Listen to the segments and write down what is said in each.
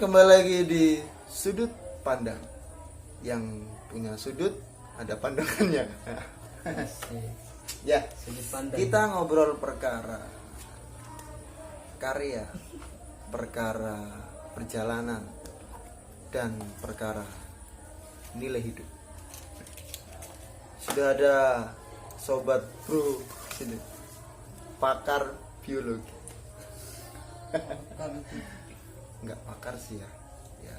kembali lagi di sudut pandang. Yang punya sudut ada pandangannya. Ya, Sudut pandang. kita ngobrol perkara karya, perkara perjalanan, dan perkara nilai hidup. Sudah ada sobat bro sini, pakar biologi. Enggak pakar sih ya. Ya,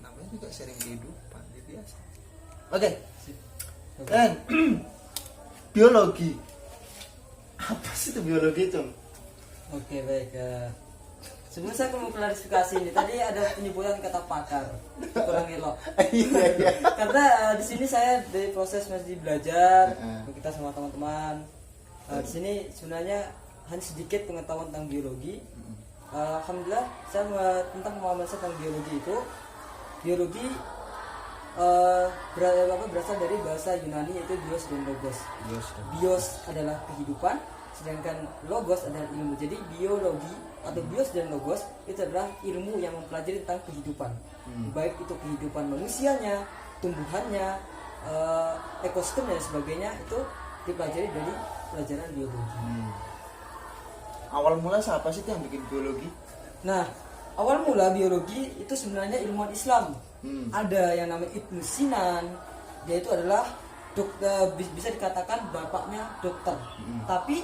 namanya juga sharing kehidupan, ya biasa. Oke. Dan biologi. Apa sih itu biologi itu? Oke, baik. Sebelum saya mau klarifikasi ini, tadi ada penyebutan kata pakar, kurang elok. Iya. Karena di sini saya dari proses masih belajar, kita sama teman-teman. Di sini sebenarnya hanya sedikit pengetahuan tentang biologi. Alhamdulillah, saya tentang pemahaman saya tentang biologi itu, biologi berasal dari bahasa Yunani yaitu bios dan logos. Bios adalah kehidupan, sedangkan logos adalah ilmu. Jadi biologi atau bios dan logos itu adalah ilmu yang mempelajari tentang kehidupan, baik itu kehidupan manusianya, tumbuhannya, ekosistem dan sebagainya, itu dipelajari dari pelajaran biologi. Awal mula siapa sih itu yang bikin biologi? Nah, awal mula biologi itu sebenarnya ilmuwan Islam. Ada yang namanya Ibnu Sinan, dia itu adalah dokter, bisa dikatakan bapaknya dokter. Tapi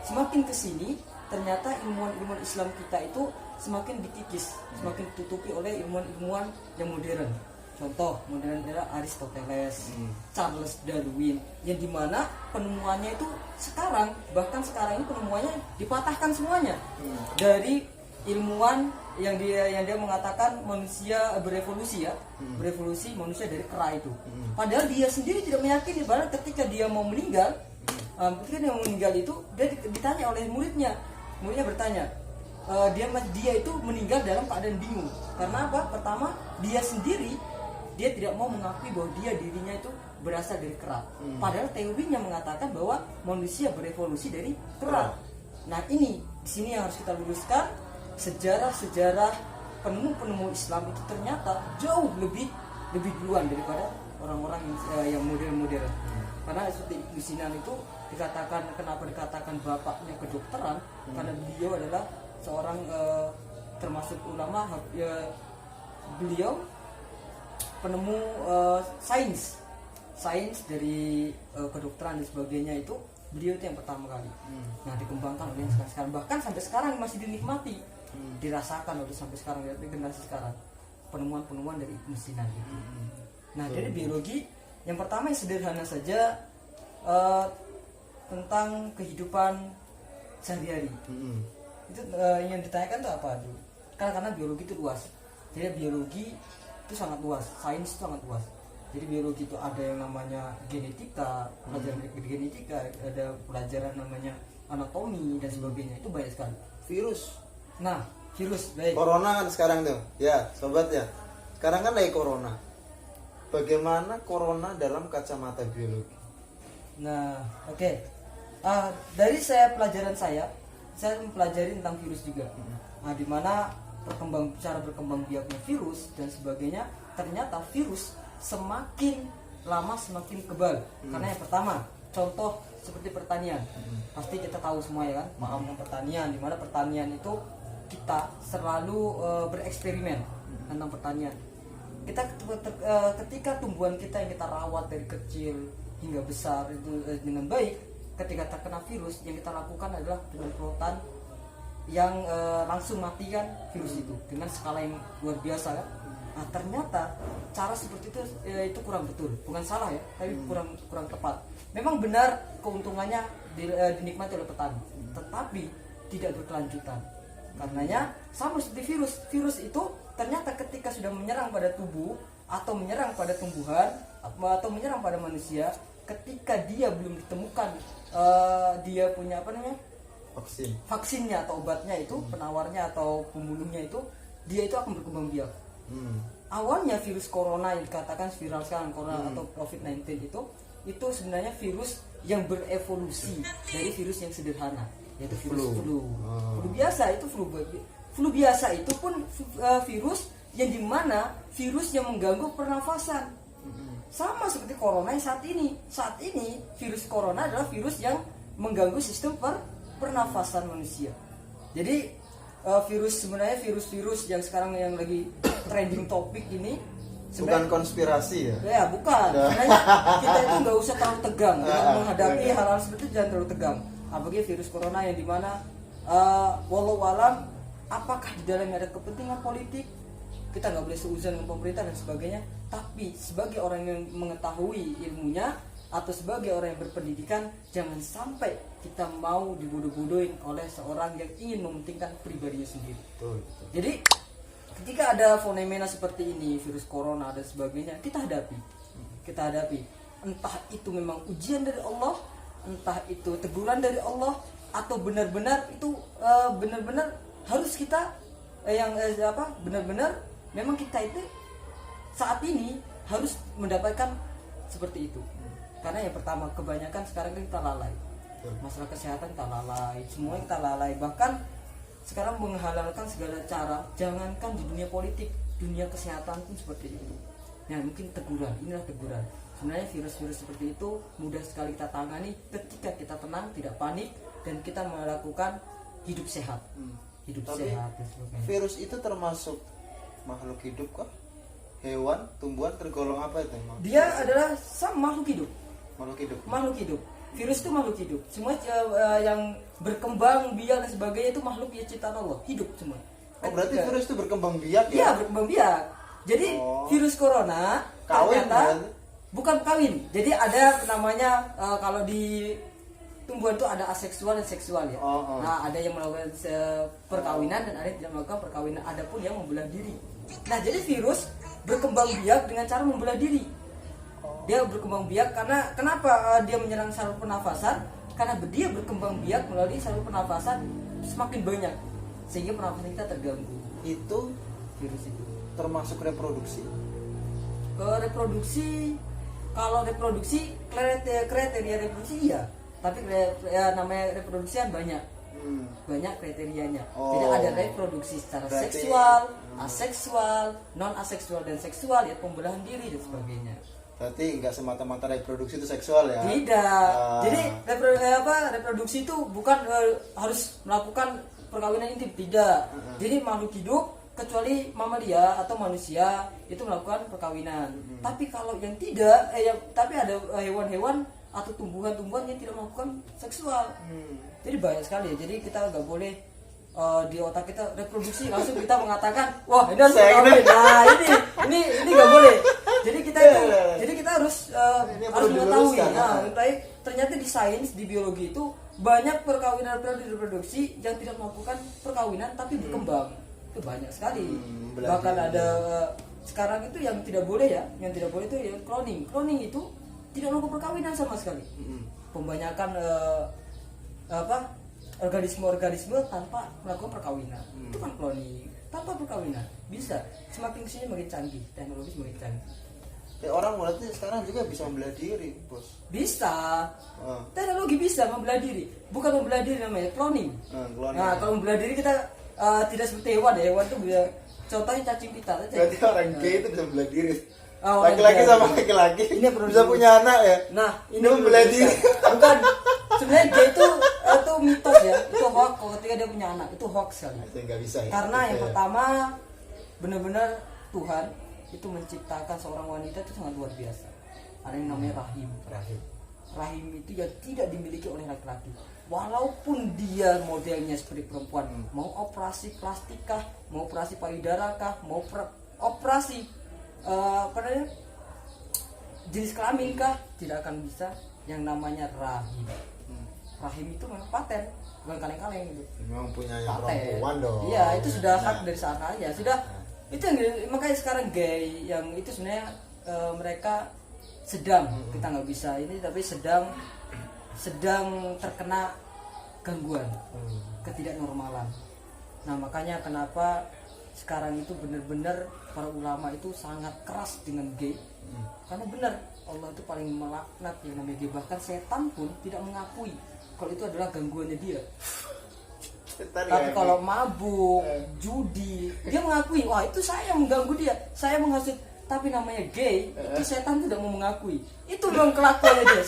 semakin kesini ternyata ilmuwan-ilmuwan Islam kita itu semakin dikikis, semakin ditutupi oleh ilmuwan-ilmuwan yang modern. Contoh modern adalah Aristoteles, Charles Darwin, yang dimana penemuannya itu sekarang, bahkan sekarang ini penemuannya dipatahkan semuanya dari ilmuwan yang dia mengatakan manusia berevolusi ya, berevolusi manusia dari kera itu. Padahal dia sendiri tidak meyakini bahwa ketika dia mau meninggal, itu dia ditanya oleh muridnya bertanya, dia itu meninggal dalam keadaan bingung. Karena apa? Pertama, dia sendiri dia tidak mau mengakui bahwa dirinya itu berasal dari kera. Padahal teorinya mengatakan bahwa manusia berevolusi dari kera. Nah, ini di sini yang harus kita luruskan. Sejarah penemu Islam itu ternyata jauh lebih duluan daripada orang-orang yang modern. Karena seperti Ibnu Sinan itu kenapa dikatakan bapaknya kedokteran, karena beliau adalah seorang termasuk ulama, beliau penemu sains dari kedokteran dan sebagainya, itu beliau itu yang pertama kali. Nah, dikembangkan oleh sekarang, bahkan sampai sekarang masih dinikmati, dirasakan oleh sampai sekarang dari generasi sekarang, penemuan dari Ibnu Sinan itu. Nah, dari biologi yang pertama yang sederhana saja, tentang kehidupan sehari-hari. Itu yang ditanyakan itu apa tuh? Karena biologi itu luas. Jadi biologi itu sangat luas, sains itu sangat luas. Jadi biologi itu ada yang namanya genetika, pelajaran genetika, ada pelajaran namanya anatomi dan sebagainya. Itu banyak sekali. Virus. Nah, virus, baik. Corona kan sekarang tuh. Ya, sobat ya. Sekarang kan lagi corona. Bagaimana corona dalam kacamata biologi? Nah, oke. Dari pelajaran saya mempelajari tentang virus juga. Nah, di mana cara berkembang biaknya virus dan sebagainya, ternyata virus semakin lama semakin kebal. Karena yang pertama, contoh seperti pertanian. Pasti kita tahu semua ya kan, paham tentang pertanian, di mana pertanian itu kita selalu bereksperimen tentang pertanian. Ketika tumbuhan kita yang kita rawat dari kecil hingga besar itu dengan baik, ketika terkena virus, yang kita lakukan adalah penyemprotan yang langsung matikan virus itu dengan skala yang luar biasa kan. Nah, ternyata cara seperti itu kurang betul, bukan salah ya, tapi kurang tepat. Memang benar keuntungannya dinikmati oleh petani, tetapi tidak berkelanjutan. Karenanya sama seperti virus itu ternyata ketika sudah menyerang pada tubuh atau menyerang pada tumbuhan atau menyerang pada manusia, ketika dia belum ditemukan dia punya vaksinnya atau obatnya itu, penawarnya atau pembunuhnya itu, dia itu akan berkembang biak. Awalnya virus corona yang dikatakan viral sekarang, corona atau COVID-19 itu sebenarnya virus yang berevolusi dari virus yang sederhana, yaitu virus flu biasa. Itu flu biasa itu pun virus yang dimana virus yang mengganggu pernafasan. Sama seperti corona yang saat ini virus corona adalah virus yang mengganggu sistem pernafasan manusia. Jadi sebenarnya virus yang sekarang yang lagi trending topik ini bukan konspirasi ya? Ya bukan. Sebenarnya kita itu nggak usah terlalu tegang dalam menghadapi hal-hal seperti itu, jangan terlalu tegang. Apalagi virus corona yang dimana walau alam apakah di dalamnya ada kepentingan politik, kita nggak boleh seuzon dengan pemerintah dan sebagainya. Tapi sebagai orang yang mengetahui ilmunya atau sebagai orang yang berpendidikan, jangan sampai kita mau dibodoh-bodohin oleh seorang yang ingin mementingkan pribadinya sendiri. Betul. Jadi ketika ada fenomena seperti ini, virus corona dan sebagainya, kita hadapi. Entah itu memang ujian dari Allah, entah itu teguran dari Allah, atau benar-benar itu benar-benar harus kita benar-benar memang kita itu saat ini harus mendapatkan seperti itu. Karena yang pertama, kebanyakan sekarang kan kita lalai. Masalah kesehatan kita lalai, semuanya kita lalai. Bahkan sekarang menghalalkan segala cara, jangankan di dunia politik, dunia kesehatan pun seperti itu. Nah, mungkin teguran, inilah teguran. Sebenarnya virus-virus seperti itu mudah sekali kita tangani ketika kita tenang, tidak panik, dan kita melakukan hidup sehat. Tapi virus itu termasuk makhluk hidup kah? Hewan, tumbuhan, tergolong apa itu? Dia adalah makhluk hidup. Makhluk hidup. Virus itu makhluk hidup. Semua yang berkembang biak dan sebagainya itu makhluk ya ciptaan Allah, hidup semua. Berarti virus itu berkembang biak ya? Iya, berkembang biak. Jadi virus corona kawin ternyata bukan kawin. Jadi ada namanya kalau di tumbuhan itu ada aseksual dan seksual ya. Nah, ada yang melakukan perkawinan dan ada yang tidak melakukan perkawinan. Ada pun yang membelah diri. Nah, jadi virus berkembang biak dengan cara membelah diri. Dia berkembang biak karena kenapa dia menyerang saluran pernafasan? Karena dia berkembang biak melalui saluran pernafasan semakin banyak sehingga pernafasan kita terganggu. Itu Virus itu termasuk reproduksi. Kalau reproduksi kriteria reproduksi iya, tapi namanya reproduksi kan banyak kriterianya. Jadi ada reproduksi secara seksual, aseksual, non aseksual dan seksual ya, pembelahan diri dan sebagainya. Berarti nggak semata-mata reproduksi itu seksual ya? Tidak. Jadi reproduksi itu bukan harus melakukan perkawinan intim, tidak. Jadi makhluk hidup kecuali mamalia atau manusia itu melakukan perkawinan. Tapi kalau yang tidak, tapi ada hewan-hewan atau tumbuhan-tumbuhan yang tidak melakukan seksual. Jadi banyak sekali. Jadi kita nggak boleh di otak kita reproduksi langsung kita mengatakan wah ini harus perkawinan. Nah ini nggak boleh. Jadi kita harus mengetahui. Nah, ternyata di sains, di biologi itu banyak perkawinan reproduksi yang tidak melakukan perkawinan tapi berkembang. Itu banyak sekali. Bahkan ada sekarang itu yang tidak boleh ya, yang tidak boleh itu ya cloning. Cloning itu tidak melakukan perkawinan sama sekali. Pembanyakan organisme tanpa melakukan perkawinan. Itu kan cloning. Tanpa perkawinan bisa. Semakin kesini makin canggih, teknologi semakin canggih. Orang berarti sekarang juga bisa membelah diri, bos. Bisa. Teknologi bisa membelah diri. Bukan membelah diri namanya cloning. Nah, kalau membelah diri kita tidak seperti hewan ya. Hewan itu bisa, contohnya cacing pita. Berarti orang gay itu bisa membelah diri. Laki-laki sama laki-laki bisa punya anak ya. Nah, ini membelah diri. Bukan. Sebenarnya gay itu mitos ya. Itu hoax. Kalau ketika dia punya anak itu hoax sekali. Nggak bisa ya. Karena yang pertama benar-benar Tuhan itu menciptakan seorang wanita itu sangat luar biasa. Ada yang namanya rahim. Rahim itu yang tidak dimiliki oleh laki-laki. Walaupun dia modelnya seperti perempuan, mau operasi plastik kah, mau operasi payudara kah, mau operasi jenis kelamin kah, tidak akan bisa yang namanya rahim. Rahim itu memang paten, bukan kaleng-kaleng gitu. Memang punya yang perempuan dong. Iya, itu sudah hak dari sananya, sudah. Itu yang makanya sekarang gay yang itu sebenarnya mereka sedang kita nggak bisa ini tapi sedang terkena gangguan ketidaknormalan. Nah makanya kenapa sekarang itu benar-benar para ulama itu sangat keras dengan gay karena benar Allah itu paling melaknat yang namanya gay, bahkan setan pun tidak mengakui kalau itu adalah gangguannya dia. Tapi kalau mabuk, judi, dia mengakui, wah itu saya yang mengganggu dia, saya menghasut. Tapi namanya gay, itu setan tidak mau mengakui. Itu dong kelakuannya dia.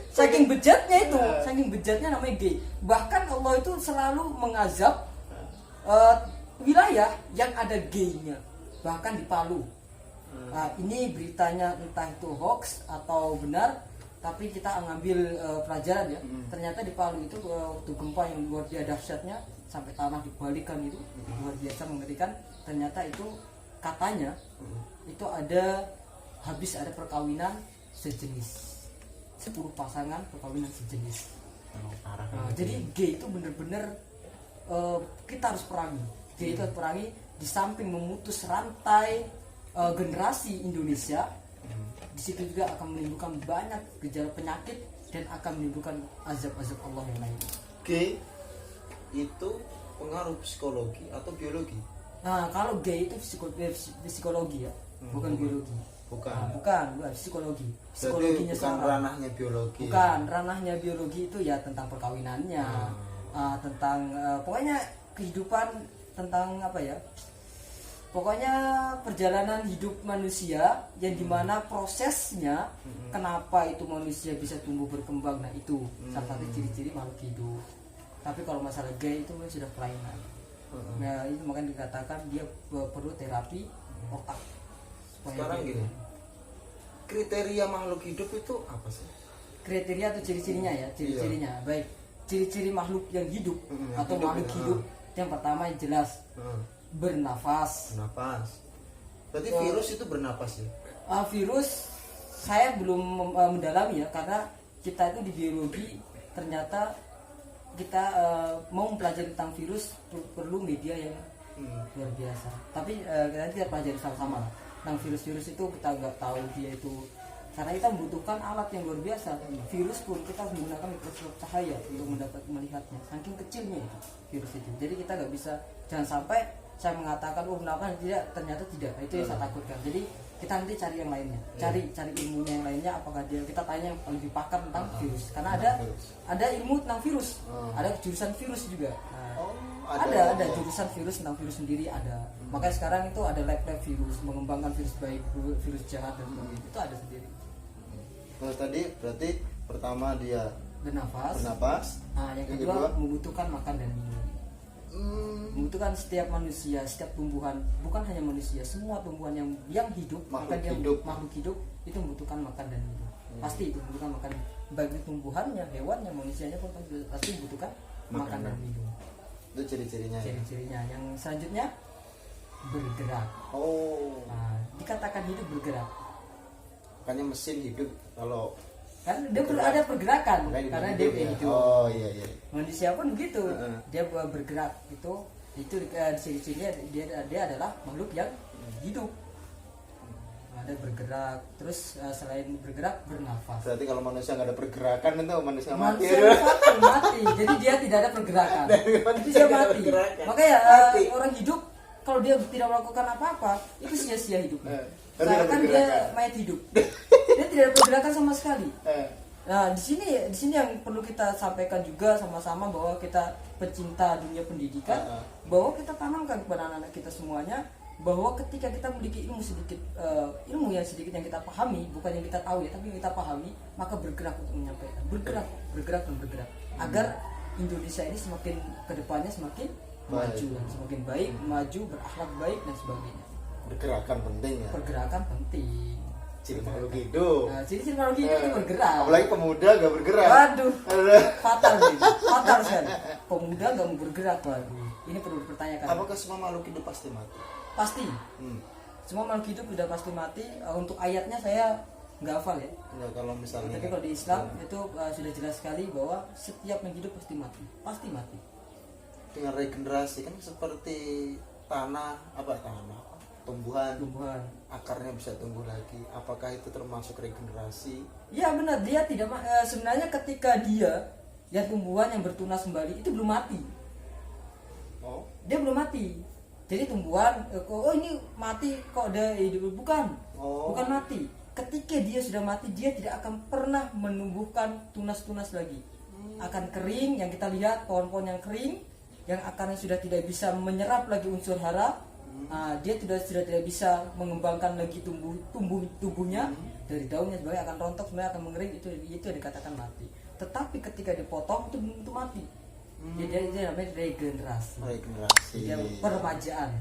Saking bejatnya itu, saking bejatnya namanya gay. Bahkan Allah itu selalu mengazab wilayah yang ada gaynya. Bahkan di Palu. Nah, ini beritanya entah itu hoax atau benar, tapi kita ngambil pelajaran ya. Ternyata di Palu itu waktu gempa yang luar biasa dahsyatnya, sampai tanah dibalikan itu luar biasa mengerikan. Ternyata itu katanya itu habis ada perkawinan sejenis, 10 pasangan perkawinan sejenis. Jadi gay itu bener-bener kita harus perangi. Gay itu harus perangi, di samping memutus rantai generasi Indonesia, di situ juga akan menimbulkan banyak gejala penyakit dan akan menimbulkan azab-azab Allah yang lain. Gay itu pengaruh psikologi atau biologi? Nah, kalau gay itu psikologi ya, bukan biologi. Bukan psikologi. Psikologinya bukan ranahnya biologi. Bukan, ranahnya biologi itu ya tentang perkawinannya, tentang pokoknya kehidupan, tentang apa ya? Pokoknya perjalanan hidup manusia yang dimana prosesnya kenapa itu manusia bisa tumbuh berkembang. Nah itu salah satu ciri-ciri makhluk hidup. Tapi kalau masalah gay itu sudah kelainan. Nah itu makanya dikatakan dia perlu terapi otak. Sekarang gini, kriteria makhluk hidup itu apa sih? Kriteria atau ciri-cirinya ya, ciri-cirinya. Baik, ciri-ciri makhluk yang hidup atau hidup, makhluk hidup. Yang pertama yang jelas bernafas. Berarti virus itu bernafas ya? Virus saya belum mendalami ya, karena kita itu di biologi ternyata kita mau mempelajari tentang virus perlu media yang luar biasa. Tapi kita tidak pelajari sama-sama lah. Tentang virus-virus itu kita nggak tahu dia itu, karena kita membutuhkan alat yang luar biasa. Virus pun kita harus menggunakan mikroskop cahaya untuk mendapat melihatnya, saking kecilnya itu virus itu. Jadi kita nggak bisa, jangan sampai saya mengatakan kenapa tidak, ternyata tidak. Itu yang saya takutkan. Jadi kita nanti cari yang lainnya, cari ilmunya yang lainnya. Apakah dia, kita tanya yang lebih pakar tentang virus, karena ada ilmu tentang virus, ada jurusan virus juga. Nah, ada jurusan virus tentang virus sendiri ada. Makanya sekarang itu ada lab virus, mengembangkan virus baik, virus jahat dan sebagainya, itu ada sendiri. Terus tadi berarti pertama dia bernafas. Nah, yang kedua membutuhkan makan dan minum. Membutuhkan setiap manusia, setiap tumbuhan, bukan hanya manusia, semua tumbuhan yang hidup, makhluk hidup itu membutuhkan makan dan minum. Pasti itu membutuhkan makan, bagi tumbuhannya, hewannya, manusianya pun pasti membutuhkan makan dan minum. Itu ciri-cirinya. Ciri-cirinya. Yang selanjutnya bergerak. Nah, dikatakan hidup bergerak. Makanya mesin hidup kalau kan dia ada pergerakan karena dia hidup. Iya. Manusia pun begitu, dia bergerak itu ciri-cirinya dia adalah makhluk yang hidup. Ada bergerak, terus selain bergerak bernafas. Berarti kalau manusia nggak ada pergerakan itu manusia mati. Mati. Jadi dia tidak ada pergerakan. Itu dia mati. Makanya orang hidup kalau dia tidak melakukan apa-apa itu sia-sia hidupnya. Seakan dia mayat hidup. Dia tidak ada pergerakan sama sekali. Nah, di sini yang perlu kita sampaikan juga sama-sama, bahwa kita pecinta dunia pendidikan, bahwa kita tanamkan kepada anak-anak kita semuanya bahwa ketika kita memiliki ilmu sedikit, ilmu yang sedikit yang kita pahami, bukan yang kita tahu ya, tapi yang kita pahami, maka bergerak untuk menyampaikan, bergerak agar Indonesia ini semakin kedepannya semakin maju, semakin baik, maju, berakhlak baik dan sebagainya. Pergerakan penting ya. Pergerakan penting. Ciri makhluk hidup. Nah, ciri makhluk hidup itu bergerak. Apalagi pemuda gak bergerak. Waduh, fatal sekali. Pemuda gak mau bergerak, waduh. Ini perlu dipertanyakan. Apakah semua makhluk hidup pasti mati? Pasti. Semua makhluk hidup sudah pasti mati. Untuk ayatnya saya nggak hafal ya. Enggak, kalau misalnya. Tapi kalau di Islam itu sudah jelas sekali bahwa setiap yang hidup pasti mati. Pasti mati. Dengan regenerasi kan seperti tanah, tumbuhan, akarnya bisa tumbuh lagi. Apakah itu termasuk regenerasi? Iya benar, dia tidak sebenarnya ketika dia yang tumbuhan yang bertunas kembali itu belum mati. Dia belum mati. Jadi tumbuhan ini mati kok dia hidup, bukan mati. Ketika dia sudah mati, dia tidak akan pernah menumbuhkan tunas-tunas lagi. Akan kering, yang kita lihat pohon-pohon yang kering yang akarnya sudah tidak bisa menyerap lagi unsur hara, dia sudah tidak bisa mengembangkan lagi tubuhnya, dari daunnya sebagai akan rontok, sebenarnya akan mengering, itu dikatakan mati. Tetapi ketika dipotong itu belum tentu mati. Jadi dia namanya regenerasi. Dia peremajaan.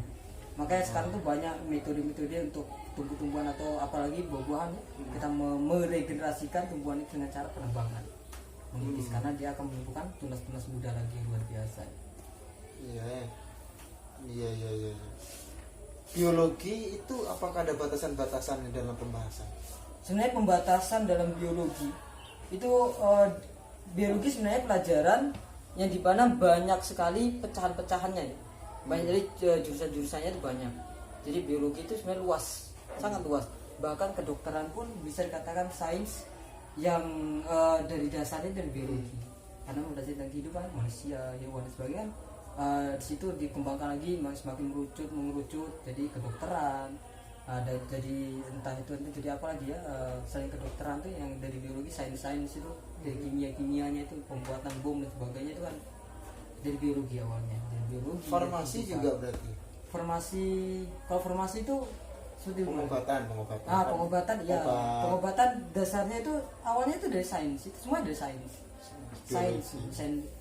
Makanya sekarang tuh banyak metode-metode untuk tumbuh-tumbuhan atau apalagi buah-buahan, kita meregenerasikan tumbuhan itu dengan cara penebangan, mengikis, karena dia akan menumbuhkan tunas-tunas muda lagi yang luar biasa. Iya. Biologi itu apakah ada batasan-batasan dalam pembahasan? Sebenarnya pembatasan dalam biologi itu, biologi sebenarnya pelajaran yang dimana banyak sekali pecahan-pecahannya ya. Banyak, jadi jurusan-jurusannya itu banyak. Jadi biologi itu sebenarnya luas, sangat luas. Bahkan kedokteran pun bisa dikatakan sains yang dari dasarnya dari biologi. Karena mempelajari tentang kehidupan manusia, hewan dan sebagainya. Di situ dikembangkan lagi, semakin mengerucut jadi kedokteran. Jadi entah itu jadi apa lagi ya, selain kedokteran tuh yang dari biologi, sains itu dari kimianya itu, pembuatan bom dan sebagainya itu kan dari biologi awalnya. Dari biologi. Farmasi juga berarti. Kalau farmasi itu seperti pengobatan. Pengobatan ya. Pengobatan dasarnya itu awalnya itu dari sains. Itu semua dari sains.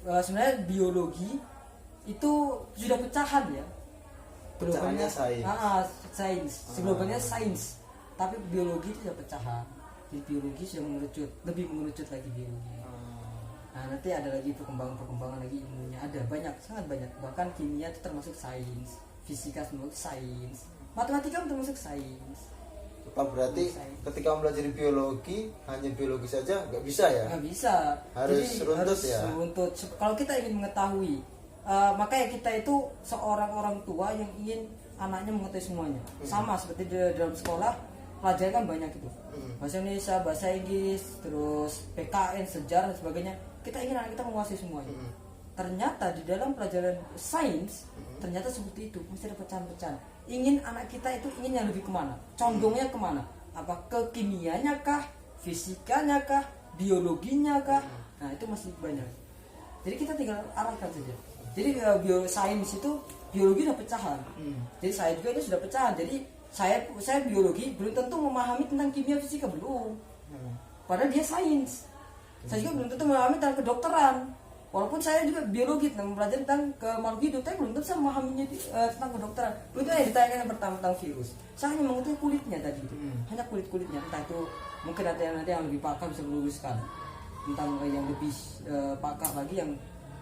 Sebenarnya biologi itu sudah pecahan ya. Pecahannya sains. Sebelumnya sains. Tapi biologi itu sudah pecahan. Jadi biologi sudah lebih mengerucut lagi biologi. Nah, nanti ada lagi perkembangan lagi ilmunya, ada banyak, sangat banyak. Bahkan kimia itu termasuk sains, fisika termasuk sains, matematika termasuk sains. Berarti ketika mempelajari biologi hanya biologi saja nggak bisa ya? Nggak bisa. Harus runtut. Kalau kita ingin mengetahui, makanya kita itu seorang orang tua yang ingin anaknya mengetahui semuanya. Sama seperti di dalam sekolah, pelajaran kan banyak itu. Bahasa Indonesia, bahasa Inggris, terus PKN, sejarah dan sebagainya. Kita ingin anak kita menguasai semuanya. Ternyata di dalam pelajaran sains, ternyata seperti itu, mesti ada pecahan-pecahan. Ingin anak kita itu ingin yang lebih kemana? Condongnya kemana? Apa ke kimianya kah? Fisikanya kah? Biologinya kah? Nah, itu masih banyak. Jadi kita tinggal arahkan saja. Jadi sains itu biologi sudah pecahan. Jadi saya juga itu sudah pecahan. Jadi saya biologi belum tentu memahami tentang kimia, fisika, belum. Padahal dia sains. Saya juga belum tentu memahami tentang kedokteran. Walaupun saya juga biologi, mempelajari tentang makhluk hidup, tapi belum tentu saya memahaminya tentang kedokteran. Itu yang ditanyakan yang pertama tentang virus. Saya hanya mengetahui kulitnya tadi itu. Hanya kulitnya. Entah itu mungkin ada nanti yang lebih pakar bisa meluruskan tentang yang lebih pakar lagi yang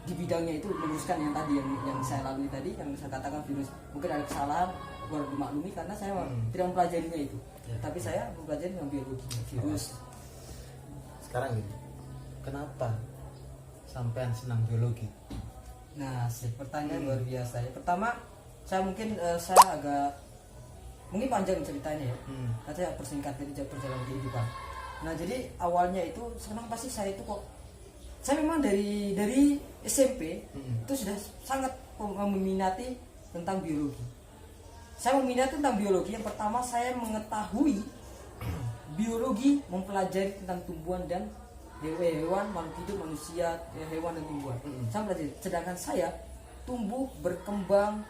di bidangnya itu meluruskan yang tadi yang saya lalui tadi, yang saya katakan virus. Mungkin ada kesalahan, baru dimaklumi karena saya tidak mempelajarinya itu. Tapi saya mempelajari tentang biologi virus. Sekarang gini, kenapa sampean senang biologi? Nah, pertanyaan luar biasa ya. Pertama, saya agak mungkin panjang ceritanya ya. Nanti saya persingkat dari perjalanan kehidupan. Nah, jadi awalnya itu kenapa sih saya itu kok, saya memang dari SMP itu sudah sangat meminati tentang biologi. Saya meminati tentang biologi. Yang pertama, saya mengetahui biologi mempelajari tentang tumbuhan dan hewan, makhluk hidup, manusia, hewan dan tumbuhan. Saya pelajari. Sedangkan saya tumbuh berkembang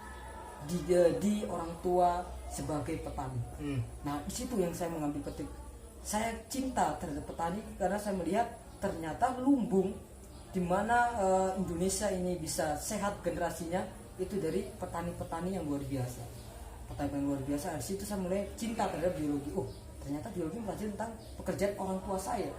di orang tua sebagai petani. Nah, di situ yang saya mengambil petik. Saya cinta terhadap petani karena saya melihat ternyata lumbung di mana Indonesia ini bisa sehat generasinya itu dari petani-petani yang luar biasa. Petani yang luar biasa. Di situ saya mulai cinta terhadap biologi. Oh, ternyata biologi mempelajari tentang pekerjaan orang tua saya.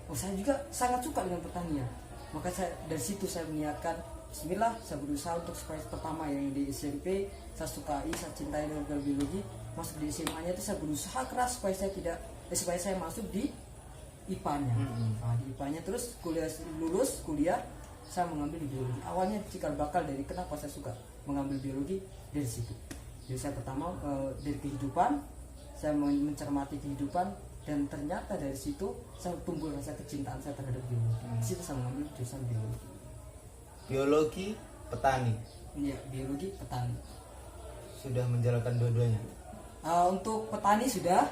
Oh, saya juga sangat suka dengan pertanian. Maka dari situ saya meniatkan, bismillah, saya berusaha untuk supaya pertama yang di SMP saya sukai, saya cintai dengan biologi. Masuk di SMA-nya itu saya berusaha keras supaya saya masuk di IPA-nya. Nah, di IPA-nya terus lulus kuliah saya mengambil di biologi. Awalnya cikal bakal dari kenapa saya suka mengambil biologi dari situ. Jadi saya pertama dari kehidupan, saya mencermati kehidupan, dan ternyata dari situ saya tumbuh rasa kecintaan saya terhadap biologi. Di situ saya mengambil jurusan biologi. Biologi petani. Iya, biologi petani. Sudah menjalankan dua-duanya. Untuk petani sudah,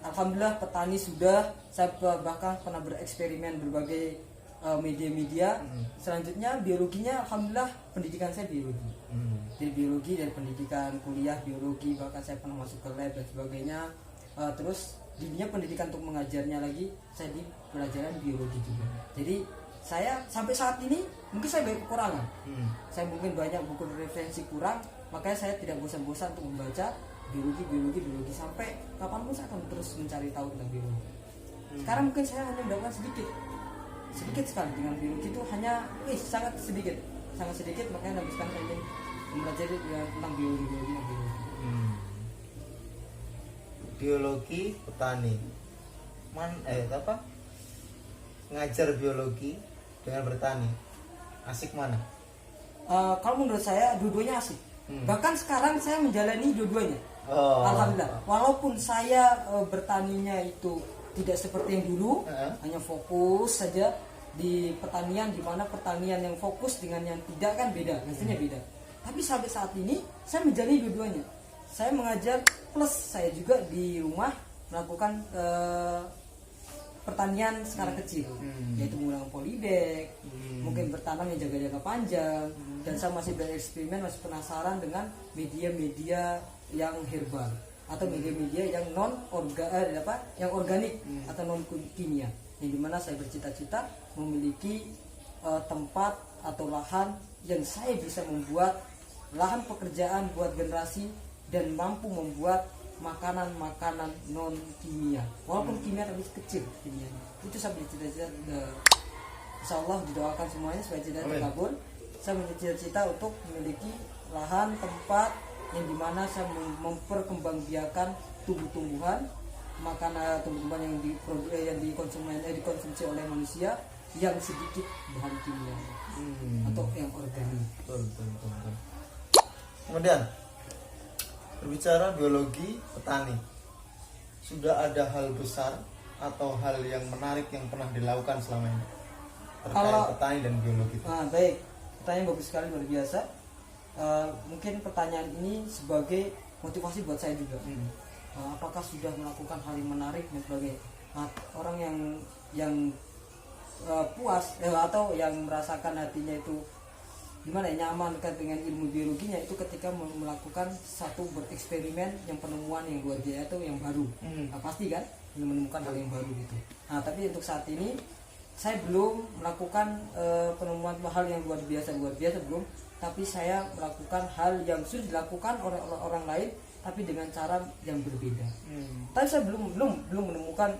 alhamdulillah petani sudah. Saya bahkan pernah bereksperimen berbagai media-media. Selanjutnya biologinya alhamdulillah pendidikan saya biologi. Dari biologi, dari pendidikan kuliah biologi, bahkan saya pernah masuk ke lab dan sebagainya. Terus di dunia pendidikan untuk mengajarnya lagi saya di pelajaran biologi juga. Jadi saya sampai saat ini mungkin saya banyak kekurangan. Saya mungkin banyak buku referensi kurang, makanya saya tidak bosan-bosan untuk membaca biologi sampai kapanpun saya akan terus mencari tahu tentang biologi. Sekarang mungkin saya hanya mendapatkan sedikit sekali dengan biologi, itu hanya sangat sedikit, makanya habis sekarang saya ingin mempelajari tentang biologi. Biologi petani, ngajar biologi dengan bertani, asik mana? Kalau menurut saya dua-duanya asik. Bahkan sekarang saya menjalani dua-duanya. Alhamdulillah. Walaupun saya bertaninya itu tidak seperti yang dulu, hanya fokus saja di pertanian, di mana pertanian yang fokus dengan yang tidak kan beda, hasilnya beda. Tapi sampai saat ini saya menjalani dua-duanya. Saya mengajar plus saya juga di rumah melakukan pertanian skala kecil, yaitu menggunakan polybag, mungkin bertanam yang jaga-jaga panjang, dan saya masih bereksperimen, masih penasaran dengan media-media yang herbal atau media-media yang yang organik atau non kimia, yang dimana saya bercita-cita memiliki tempat atau lahan yang saya bisa membuat lahan pekerjaan buat generasi dan mampu membuat makanan-makanan non kimia, walaupun kimia tapi kecil kimianya. Itu saya bercita-cita. Insyaallah didoakan semuanya supaya cita-cita terkabul. Saya bercita-cita untuk memiliki lahan tempat yang dimana saya memperkembangbiakan tumbuh-tumbuhan, makanan tumbuh-tumbuhan yang dikonsumsi oleh manusia yang sedikit bahan kimia atau yang organik. Betul. Kemudian berbicara biologi petani, sudah ada hal besar atau hal yang menarik yang pernah dilakukan selama ini terkait petani dan biologi? Baik, pertanyaan bagus sekali, luar biasa. Mungkin pertanyaan ini sebagai motivasi buat saya juga. Apakah sudah melakukan hal yang menarik dan sebagainya? Orang yang puas atau yang merasakan hatinya itu gimana ya, nyaman dengan ilmu biologinya itu ketika melakukan satu bereksperimen yang penemuan yang luar biasa atau yang baru. Pasti kan menemukan hal yang baru gitu. Tapi untuk saat ini saya belum melakukan penemuan hal yang luar biasa belum, tapi saya melakukan hal yang sudah dilakukan oleh orang lain tapi dengan cara yang berbeda. Tapi saya belum menemukan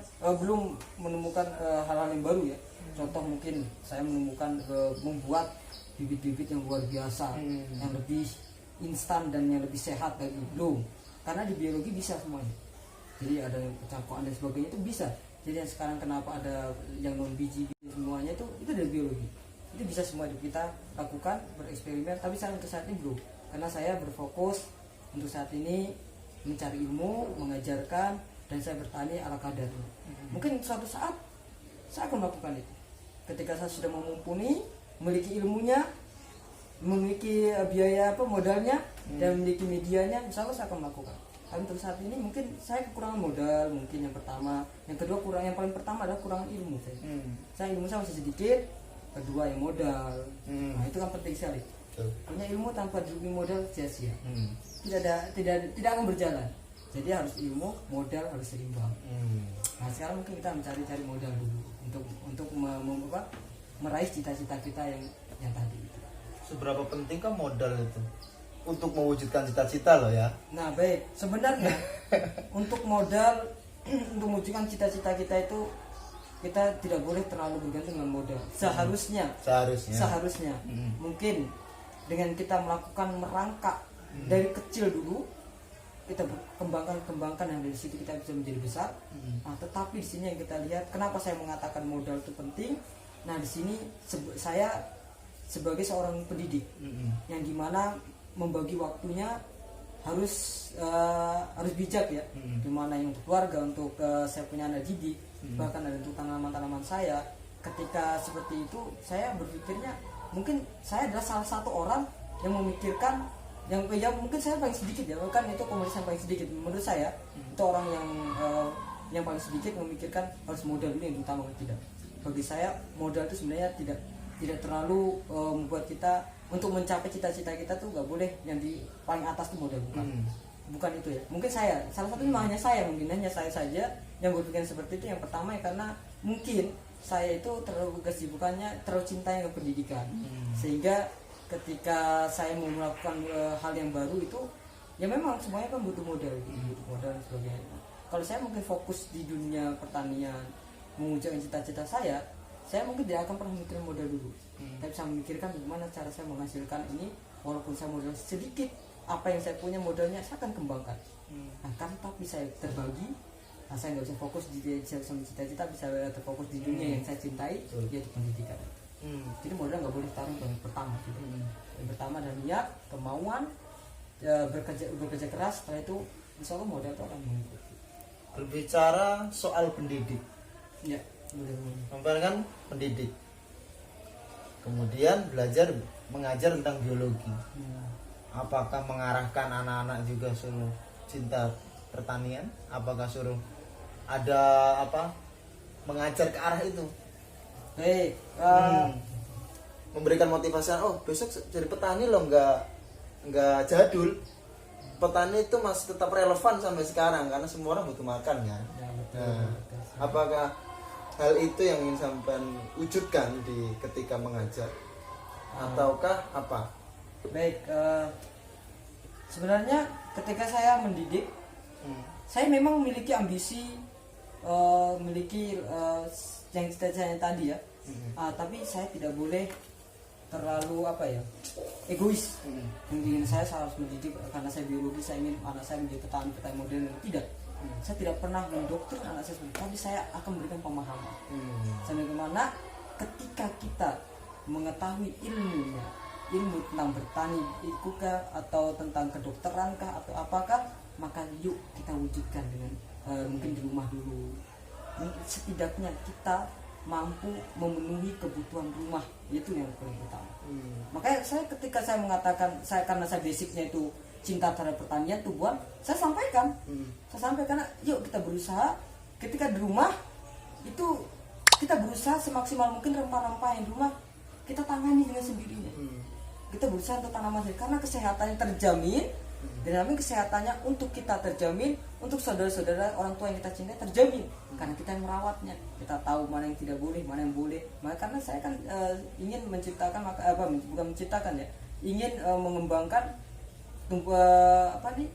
hal-hal yang baru ya. Contoh mungkin saya menemukan membuat bibit-bibit yang luar biasa, yang lebih instan dan yang lebih sehat lagi, belum. Karena di biologi bisa semuanya. Jadi ada cangkuan dan sebagainya itu bisa. Jadi yang sekarang kenapa ada yang non biji semuanya itu dari biologi. Itu bisa semua kita lakukan, bereksperimen. Tapi saya untuk saat ini belum. Karena saya berfokus untuk saat ini mencari ilmu, mengajarkan, dan saya bertani ala kadarnya. Mungkin suatu saat saya akan melakukan itu. Ketika saya sudah mumpuni, memiliki ilmunya, memiliki biaya modalnya, dan memiliki medianya, insya Allah saya akan melakukan. Tapi untuk saat ini mungkin saya kekurangan modal, mungkin yang pertama. Yang kedua yang paling pertama adalah kurangan ilmu saya. Saya ilmu saya masih sedikit. Kedua yang modal. Nah itu kan penting sekali. Punya ilmu tanpa modal sia-sia. Tidak akan berjalan. Jadi harus ilmu, modal harus seimbang. Nah sekarang mungkin kita mencari modal dulu untuk meraih cita-cita kita yang tadi itu. Seberapa pentingkah modal itu untuk mewujudkan cita-cita loh ya? Nah baik, sebenarnya untuk modal untuk mewujudkan cita-cita kita itu kita tidak boleh terlalu bergantung dengan modal. Seharusnya mungkin dengan kita melakukan merangkak dari kecil dulu, kita kembangkan yang dari situ kita bisa menjadi besar. Nah, tetapi di sini yang kita lihat, kenapa saya mengatakan modal itu penting? Nah, di sini saya sebagai seorang pendidik yang dimana membagi waktunya harus bijak ya. Dimana yang untuk keluarga, untuk saya punya anak didik, bahkan ada untuk tanaman-tanaman saya. Ketika seperti itu, saya berpikirnya mungkin saya adalah salah satu orang yang memikirkan yang mungkin saya paling sedikit ya, kan itu komunitas yang paling sedikit menurut saya. Itu orang yang paling sedikit memikirkan harus modal dulu yang utama tidak. bagi saya modal itu sebenarnya tidak terlalu membuat kita untuk mencapai cita-cita kita tuh nggak boleh yang di paling atas tuh modal, bukan itu ya. Mungkin saya salah satunya hanya saya saja yang berpikiran seperti itu. Yang pertama ya karena mungkin saya itu terlalu kesibukannya, terlalu cintanya ke pendidikan, sehingga ketika saya mau melakukan hal yang baru itu ya memang semuanya kan butuh modal dan sebagainya. Kalau saya mungkin fokus di dunia pertanian, mewujudkan cita-cita saya mungkin tidak akan pernah mikirin modal dulu, tapi saya memikirkan bagaimana cara saya menghasilkan ini, walaupun saya modal sedikit, apa yang saya punya modalnya saya akan kembangkan. Nah, kan tapi saya terbagi, saya nggak bisa fokus di sama cita-cita, bisa terfokus di dunia yang saya cintai, yaitu pendidikan. Jadi modal nggak boleh taruh yang pertama gitu. Yang pertama adalah niat, kemauan, bekerja keras. Setelah itu insya Allah modal itu akan mengikuti. Berbicara soal pendidik, Ya, kan pendidik, kemudian belajar mengajar tentang biologi. Apakah mengarahkan anak-anak juga suruh cinta pertanian? Apakah suruh ada mengajar ke arah itu? Baik, Memberikan motivasi, besok jadi petani loh, nggak jadul. Petani itu masih tetap relevan sampai sekarang karena semua orang butuh makan kan. ya, betul, Nah, betul. apakah hal itu yang ingin sampai wujudkan di ketika mengajar, ataukah apa? Baik, sebenarnya ketika saya mendidik, saya memang memiliki ambisi, memiliki yang cita-citanya tadi ya. Tapi saya tidak boleh terlalu egois. Ingin saya harus mendidik karena saya biologi, saya ingin anak saya menjadi petani modern. Tidak, saya tidak pernah mendokter anak saya seperti itu, tapi saya akan memberikan pemahaman. Bagaimana ketika kita mengetahui ilmu tentang bertani ikukah atau tentang kedokteran kah atau apakah, maka yuk kita wujudkan dengan mungkin di rumah dulu. Setidaknya kita mampu memenuhi kebutuhan rumah, itu yang paling utama. Makanya saya ketika saya mengatakan karena saya basicnya itu cinta terhadap pertanian, tumbuhan, saya sampaikan yuk kita berusaha ketika di rumah itu kita berusaha semaksimal mungkin rempah-rempah yang di rumah kita tangani dengan sendirinya. Kita berusaha untuk tanaman karena kesehatannya terjamin, dan namanya kesehatannya untuk kita terjamin, untuk saudara-saudara orang tua yang kita cintai terjamin, karena kita yang merawatnya, kita tahu mana yang tidak boleh, mana yang boleh. Maka karena saya kan ingin menciptakan bukan menciptakan ya, ingin mengembangkan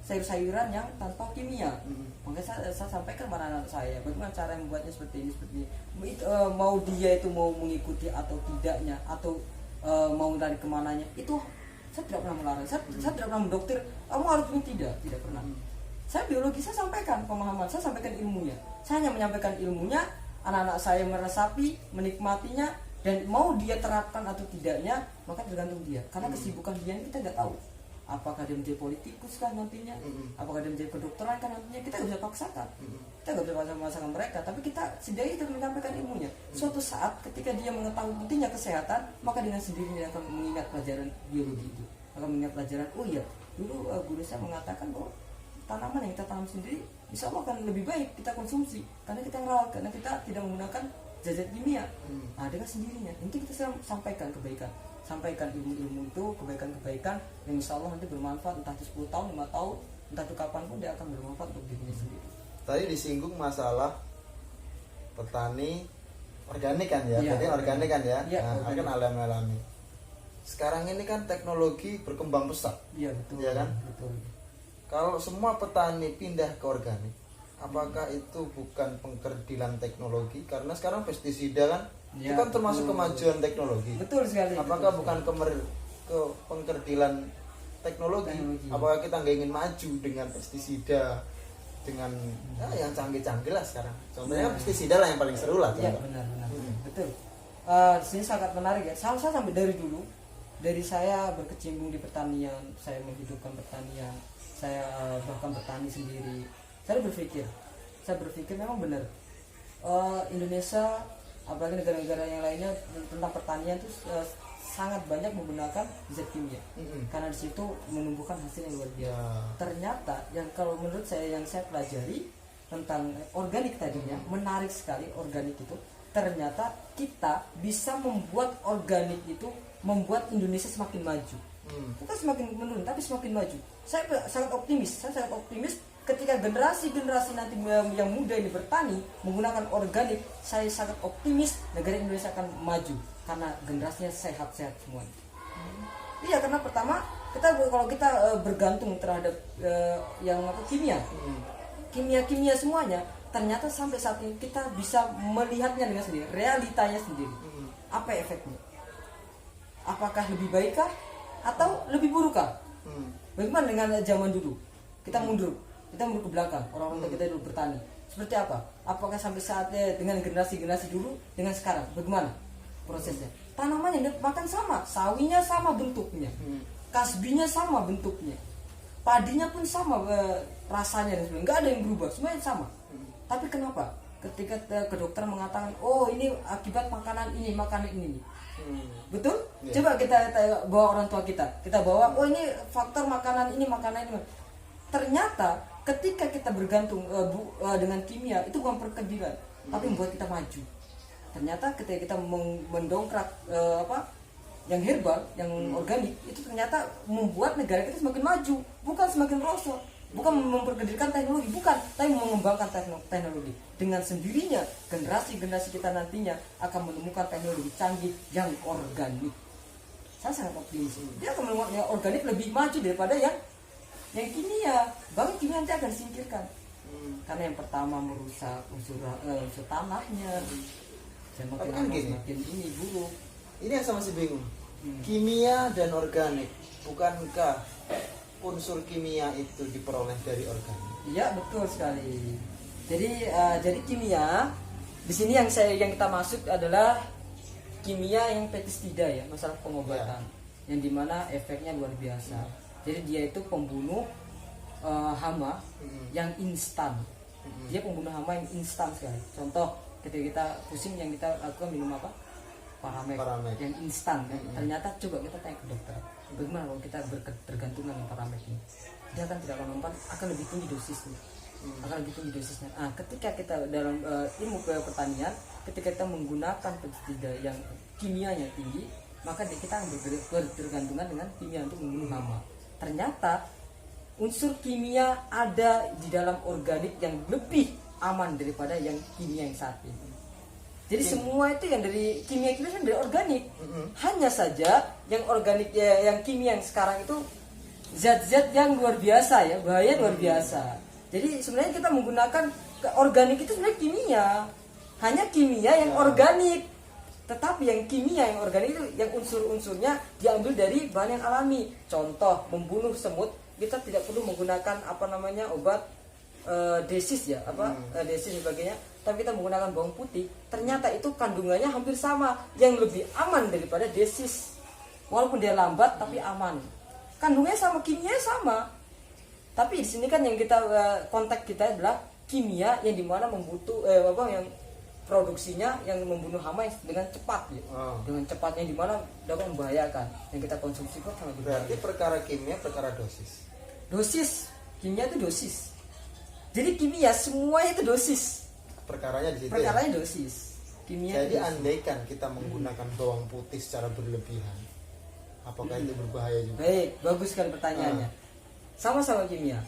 sayur-sayuran yang tanpa kimia. Makanya saya sampaikan kepada anak saya bagaimana cara membuatnya seperti ini. Mau dia itu mau mengikuti atau tidaknya, atau mau lari kemananya, itu saya tidak pernah melarang. Saya tidak pernah mendokter kamu harus ini, tidak pernah. Saya biologi, saya sampaikan pemahaman, saya sampaikan ilmunya. Saya hanya menyampaikan ilmunya, anak-anak saya meresapi, menikmatinya, dan mau dia terapkan atau tidaknya maka tergantung dia. Karena kesibukan dia kita nggak tahu. Apakah dia menjadi politikus kan nantinya, apakah dia menjadi kedokteran kan nantinya, kita nggak bisa paksakan. Kita nggak bisa memaksakan mereka, tapi kita setidaknya kita menyampaikan ilmunya. Suatu saat ketika dia mengetahui pentingnya kesehatan, maka dengan sendirinya dia akan mengingat pelajaran biologi itu, akan mengingat pelajaran, oh iya dulu guru saya mengatakan bahwa tanaman yang kita tanam sendiri insya Allah akan lebih baik kita konsumsi karena kita merawat, karena kita tidak menggunakan zat kimia. Nah, dengan sendirinya nanti kita sampaikan kebaikan, sampaikan ilmu-ilmu itu, kebaikan-kebaikan yang insya Allah nanti bermanfaat, entah itu 10 tahun, 5 tahun, entah itu kapanpun dia akan bermanfaat untuk dirinya sendiri. Tadi disinggung masalah petani organik kan ya, Iya, jadi organik kan ya, iya, kan alami. Sekarang ini kan teknologi berkembang pesat, Iya betul. Iya kan? Betul. kalau semua petani pindah ke organik, apakah itu bukan pengkerdilan teknologi? Karena sekarang pestisida kan, itu Ya, kan termasuk betul. kemajuan teknologi. Betul sekali. Apakah betul bukan ke pengkerdilan teknologi? Apakah kita nggak ingin maju dengan pestisida, dengan yang canggih-canggih lah sekarang? Contohnya pestisida lah yang paling seru lah. Iya benar. Betul. Di sini sangat menarik ya. Saya sampai dari saya berkecimpung di pertanian, saya menghidupkan pertanian, saya bahkan bertani sendiri. Saya berpikir memang benar. Indonesia, apalagi negara-negara yang lainnya tentang pertanian itu sangat banyak menggunakan zat kimia, karena di situ menumbuhkan hasil yang luar biasa. Ternyata yang kalau menurut saya yang saya pelajari tentang organik tadinya menarik sekali. Organik itu ternyata kita bisa membuat organik itu membuat Indonesia semakin maju. Bukan semakin menurun, tapi semakin maju. Saya sangat optimis ketika generasi nanti yang muda ini bertani menggunakan organik. Saya sangat optimis negara Indonesia akan maju karena generasinya sehat-sehat semua. Iya, karena pertama kalau kita bergantung terhadap yang kimia semuanya, ternyata sampai saat ini kita bisa melihatnya dengan sendiri, realitanya sendiri. Apa efeknya? Apakah lebih baikkah atau lebih burukkah? Bagaimana dengan zaman dulu? Kita mundur ke belakang, orang-orang tua kita dulu bertani. Seperti apa? Apakah sampai saatnya dengan generasi dulu dengan sekarang? Bagaimana prosesnya? Tanamannya makan sama, sawinya sama bentuknya, kasbinya sama bentuknya, padinya pun sama rasanya dan sebagainya. Nggak ada yang berubah, semuanya sama. Tapi kenapa? Ketika ke dokter mengatakan, oh ini akibat makanan ini. Betul? Yeah. Coba kita bawa orang tua kita bawa, oh ini faktor makanan ini. Ternyata ketika kita bergantung dengan kimia, itu bukan perkedilan, tapi membuat kita maju. Ternyata ketika kita mendongkrak yang herbal, yang organik, itu ternyata membuat negara kita semakin maju, bukan semakin merosot. Bukan memperkecilkan teknologi, bukan, tapi mengembangkan teknologi. Dengan sendirinya generasi kita nantinya akan menemukan teknologi canggih yang organik. Saya sangat optimis. Dia akan menemukan yang organik lebih maju daripada yang kimia. Bahkan kimia nanti akan disingkirkan. Karena yang pertama merusak unsur tanahnya. Dan makin ini buruk. Ini yang saya masih bingung. Kimia dan organik, bukankah unsur kimia itu diperoleh dari organik? Iya, betul sekali. Jadi kimia di sini yang kita maksud adalah kimia yang pestisida ya, masalah pengobatan, yang dimana efeknya luar biasa. Jadi dia itu pembunuh hama yang instan. Dia pembunuh hama yang instan sekali. Contoh ketika kita pusing, yang kita lakukan minum apa? Paramek yang instan kan. Ternyata coba kita tanya ke dokter, bagaimana kalau kita bergantungan dengan paramek ini? Dia kan tidak akan mempan, akan lebih tinggi dosisnya. Ketika kita dalam ilmu pertanian, ketika kita menggunakan pestisida yang kimianya tinggi, maka kita akan bergantungan dengan kimia untuk membunuh hama. Ternyata unsur kimia ada di dalam organik yang lebih aman daripada yang kimia yang saat ini. Jadi semua itu yang dari kimia kan dari organik. Hanya saja yang organik yang kimia yang sekarang itu zat-zat yang luar biasa ya, bahaya luar biasa. Jadi sebenarnya kita menggunakan organik itu sebenarnya kimia. Hanya kimia yang organik. Tetapi yang kimia yang organik itu yang unsur-unsurnya diambil dari bahan yang alami. Contoh membunuh semut, kita tidak perlu menggunakan obat desis ya, desis sebagainya, tapi kita menggunakan bawang putih. Ternyata itu kandungannya hampir sama, yang lebih aman daripada desis. Walaupun dia lambat tapi aman. Kandungannya sama, kimianya sama. Tapi di sini kan yang kita kontak kita adalah kimia yang dimana yang produksinya yang membunuh hama dengan cepat ya. Dengan cepatnya yang dimana dapat membahayakan. Yang kita konsumsi kok sangat berbahaya. Berarti perkara kimia, perkara dosis. Dosis, kimia itu dosis. Jadi kimia semuanya itu dosis. Perkaranya di situ. Perkaranya ya? Dosis. Kimia. Jadi andaikan kita menggunakan bawang putih secara berlebihan, apakah itu berbahaya juga? Baik, bagus sekali pertanyaannya. Sama-sama kimia.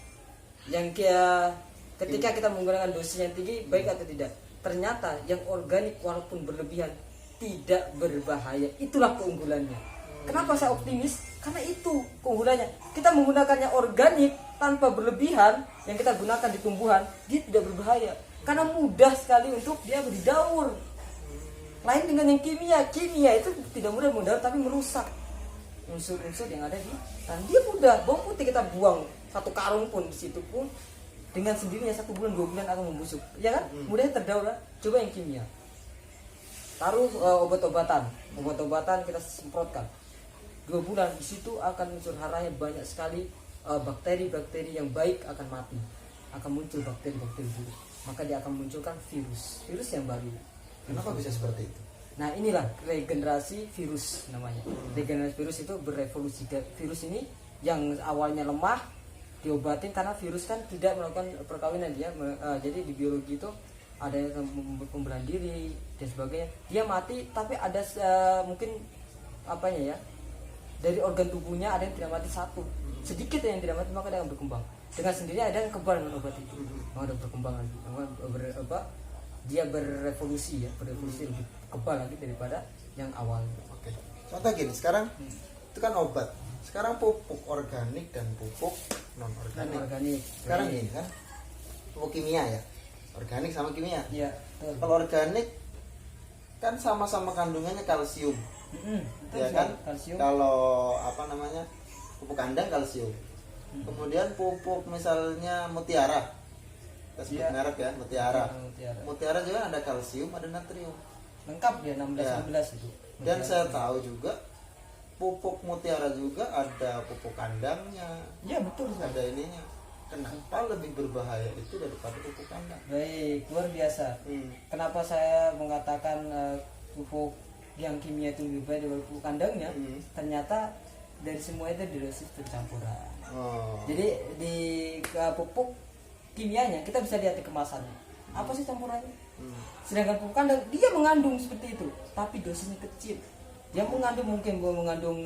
Yang ketika kita menggunakan dosis yang tinggi, baik atau tidak? Ternyata yang organik walaupun berlebihan tidak berbahaya. Itulah keunggulannya. Kenapa saya optimis? Karena itu keunggulannya. Kita menggunakannya organik tanpa berlebihan, yang kita gunakan di tumbuhan, dia tidak berbahaya. Karena mudah sekali untuk dia berdaur. Lain dengan yang kimia itu tidak mudah mendaur tapi merusak unsur-unsur yang ada di tanah. Dia mudah, bawang putih kita buang 1 karung pun di situ pun dengan sendirinya 1 bulan 2 bulan akan membusuk, ya kan? Mudahnya terdaur. Coba yang kimia, taruh obat-obatan kita semprotkan 2 bulan, di situ akan unsur haranya banyak sekali, bakteri-bakteri yang baik akan mati, akan muncul bakteri-bakteri buruk, maka dia akan munculkan virus yang baru. Kenapa bisa seperti itu? Nah inilah regenerasi virus namanya. Regenerasi virus itu berevolusi. Virus ini yang awalnya lemah diobatin, karena virus kan tidak melakukan perkawinan dia. Jadi di biologi itu ada yang pembunuhan diri dan sebagainya. Dia mati tapi ada mungkin apanya ya, dari organ tubuhnya ada yang tidak mati satu, sedikit yang tidak mati, maka dia akan berkembang dengan sendirinya, ada yang kebal dengan obat itu, maka ada berkembang lagi, dia berevolusi ya, berevolusi lebih kebal lagi daripada yang awal. Oke. Contoh gini, sekarang itu kan obat, sekarang pupuk organik dan pupuk non organik. Sekarang gini kan, pupuk kimia ya, organik sama kimia. Iya. Kalau organik kan sama-sama kandungannya kalsium, ya kan? Kalsium. Kalau apa namanya, pupuk kandang kalsium. Kemudian pupuk misalnya mutiara, kita sebut merek ya, mutiara. Mutiara juga ada kalsium, ada natrium. Lengkap dia 16 itu. Dan saya tahu juga pupuk mutiara juga ada pupuk kandangnya. Iya betul. Ada ininya. Kenapa lebih berbahaya itu daripada pupuk kandang? Baik, luar biasa. Kenapa saya mengatakan pupuk yang kimia itu lebih baik daripada pupuk kandangnya? Ternyata dari semua itu dosis pencampuran. Jadi di pupuk kimianya kita bisa lihat di kemasannya. Apa sih campurannya? Sedangkan pupuk kandang dia mengandung seperti itu, tapi dosisnya kecil. Dia mengandung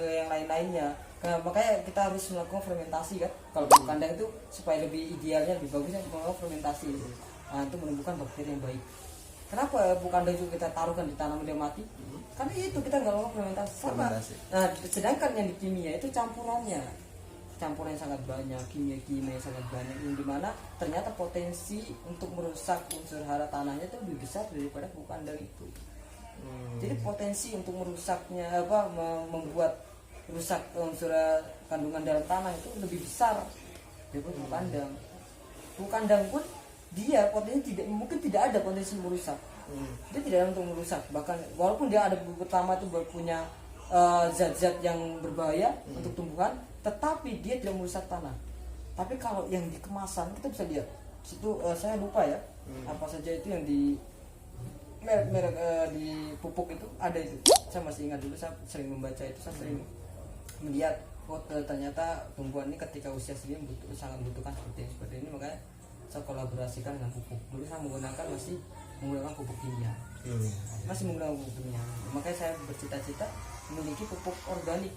yang lain-lainnya. Nah, makanya kita harus melakukan fermentasi kan. Kalau pupuk kandang itu supaya lebih idealnya, lebih bagusnya melakukan fermentasi. Nah, itu menumbuhkan bakteri yang baik. Kenapa pupuk kandang itu kita taruhkan di tanaman dia mati? Karena itu kita nggak melakukan fermentasi sama. Nah, sedangkan yang di kimia itu campuran yang sangat banyak, kimia yang sangat banyak, yang dimana ternyata potensi untuk merusak unsur hara tanahnya itu lebih besar daripada pupuk kandang itu. Jadi potensi untuk merusaknya membuat rusak unsur kandungan dalam tanah itu lebih besar daripada pupuk kandang. Pupuk kandang pun dia potensi tidak ada potensi merusak. Dia tidak ada untuk merusak, bahkan walaupun dia ada pertama itu punya zat-zat yang berbahaya untuk tumbuhan, tetapi dia tidak merusak tanah. Tapi kalau yang di kemasan kita bisa lihat situ, saya lupa ya apa saja itu yang di merek di pupuk itu ada itu. Saya masih ingat dulu, saya sering membaca itu, saya sering melihat ternyata tumbuhan ini ketika usia segini sangat membutuhkan seperti ini, makanya saya kolaborasikan dengan pupuk. Dulu saya masih menggunakan pupuk kimia, masih menggunakan pupuk kimia. Makanya saya bercita-cita memiliki pupuk organik,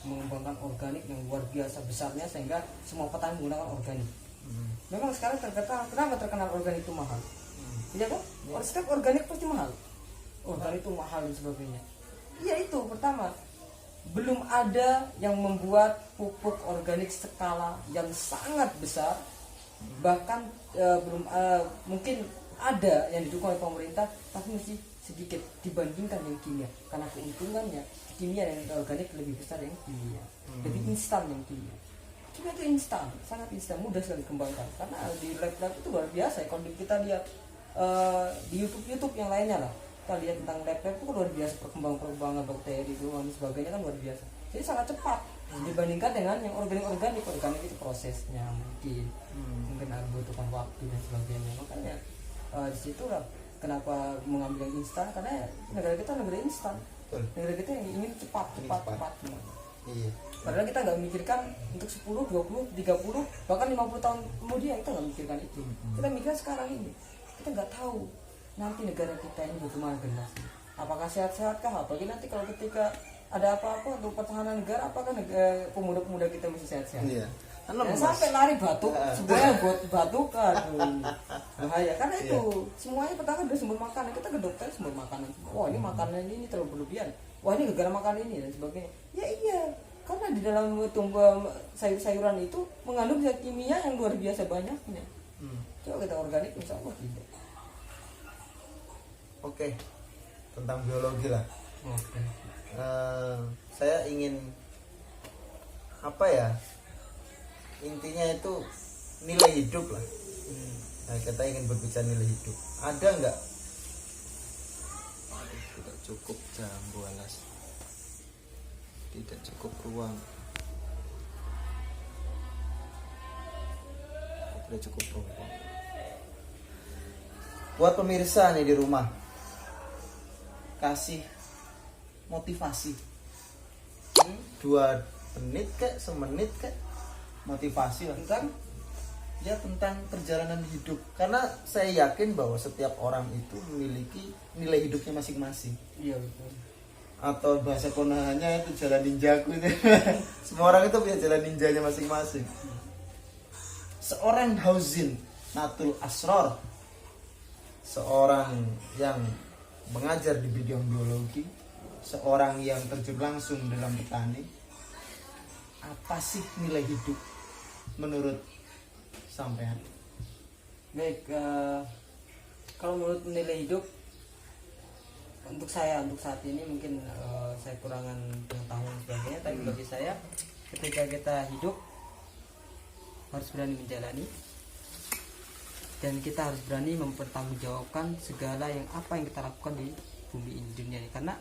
mengembangkan organik yang luar biasa besarnya sehingga semua petani menggunakan organik. Memang sekarang kenapa terkenal organik itu mahal? Iya kan? Setiap organik pasti mahal. Organik itu mahal dan sebagainya. Iya, itu pertama, belum ada yang membuat pupuk organik skala yang sangat besar. Bahkan belum mungkin ada yang didukung oleh pemerintah, tapi masih sedikit dibandingkan yang kimia. Karena keuntungannya kimia dan organik lebih besar yang kimia, lebih instan yang kimia. Kimia itu instan, sangat instan, mudah sekali dikembangkan. Karena di lab-lab itu luar biasa. Kalau kita lihat di YouTube yang lainnya lah, kita lihat tentang lab-lab itu luar biasa, perkembangan bakteri dan sebagainya kan luar biasa. Jadi sangat cepat dibandingkan dengan yang organik itu prosesnya mungkin butuhkan waktu dan sebagainya. Makanya disitulah kenapa mengambil yang instan, karena negara kita negara instan. Negara kita yang ingin cepat. Iya. Padahal kita nggak memikirkan untuk 10, 20, 30, bahkan 50 tahun kemudian kita nggak memikirkan itu. Kita mikirkan sekarang ini. Kita nggak tahu nanti negara kita ini bagaimana generasi. Apakah sehat-sehatkah? Apalagi nanti kalau ketika ada apa-apa untuk pertahanan negara, apakah pemuda-pemuda kita masih sehat-sehat? Iya. Sampai lari batuk, semuanya buat batuk kan, bahaya. Karena itu semuanya pertama dari sumber makanan. Kita ke dokter sumber makanan. Wah, ini makanan ini terlalu berlebihan. Wah, ini gara-gara makan ini dan sebagainya. Ya iya, karena di dalam tumbuh sayur-sayuran itu mengandung zat kimia yang luar biasa banyaknya. Coba kita organik, insya Allah tidak. Oke, tentang biologi lah. Saya ingin apa ya? Intinya itu nilai hidup lah. Nah, kita ingin berbicara nilai hidup. Ada nggak? Tidak cukup jambu alas. Tidak cukup ruang. Tidak cukup ruang. Buat pemirsa nih di rumah, kasih motivasi 2 menit kek, semenit kek, motivasi lah. Tentang ya tentang perjalanan hidup, karena saya yakin bahwa setiap orang itu memiliki nilai hidupnya masing-masing. Iya betul. Atau bahasa konahnya itu jalan ninjaku itu. Semua orang itu punya jalan ninjanya masing-masing. Seorang Hauzin Natul Asror, seorang yang mengajar di bidang biologi, seorang yang terjun langsung dalam petani, apa sih nilai hidup menurut sampean? Baik, kalau menurut nilai hidup untuk saya, untuk saat ini mungkin saya kurangan pengetahuan sebagainya, tapi bagi saya ketika kita hidup harus berani menjalani dan kita harus berani mempertanggungjawabkan segala yang apa yang kita lakukan di bumi ini, dunia ini, karena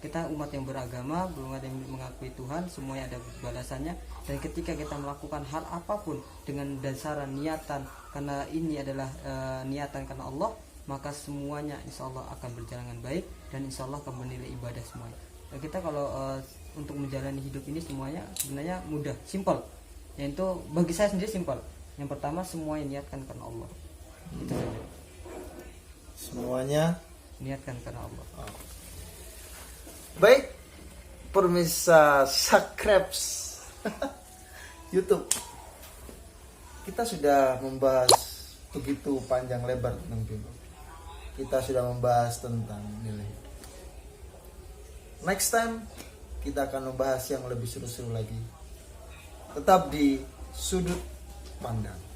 kita umat yang beragama, umat yang mengakui Tuhan, semuanya ada balasannya. Dan ketika kita melakukan hal apapun dengan dasar niatan, karena ini adalah niatan karena Allah, maka semuanya insya Allah akan berjalan dengan baik dan insya Allah akan bernilai ibadah semuanya. Dan kita kalau untuk menjalani hidup ini semuanya sebenarnya mudah, simpel. Yaitu bagi saya sendiri simpel. Yang pertama, semuanya niatkan karena Allah. Itu saja. Semuanya Niatkan karena Allah. baik. Permisa subscribes YouTube, kita sudah membahas begitu panjang lebar tentang biologi. Kita sudah membahas tentang nilai hidup. Next time kita akan membahas yang lebih seru-seru lagi. Tetap di sudut pandang.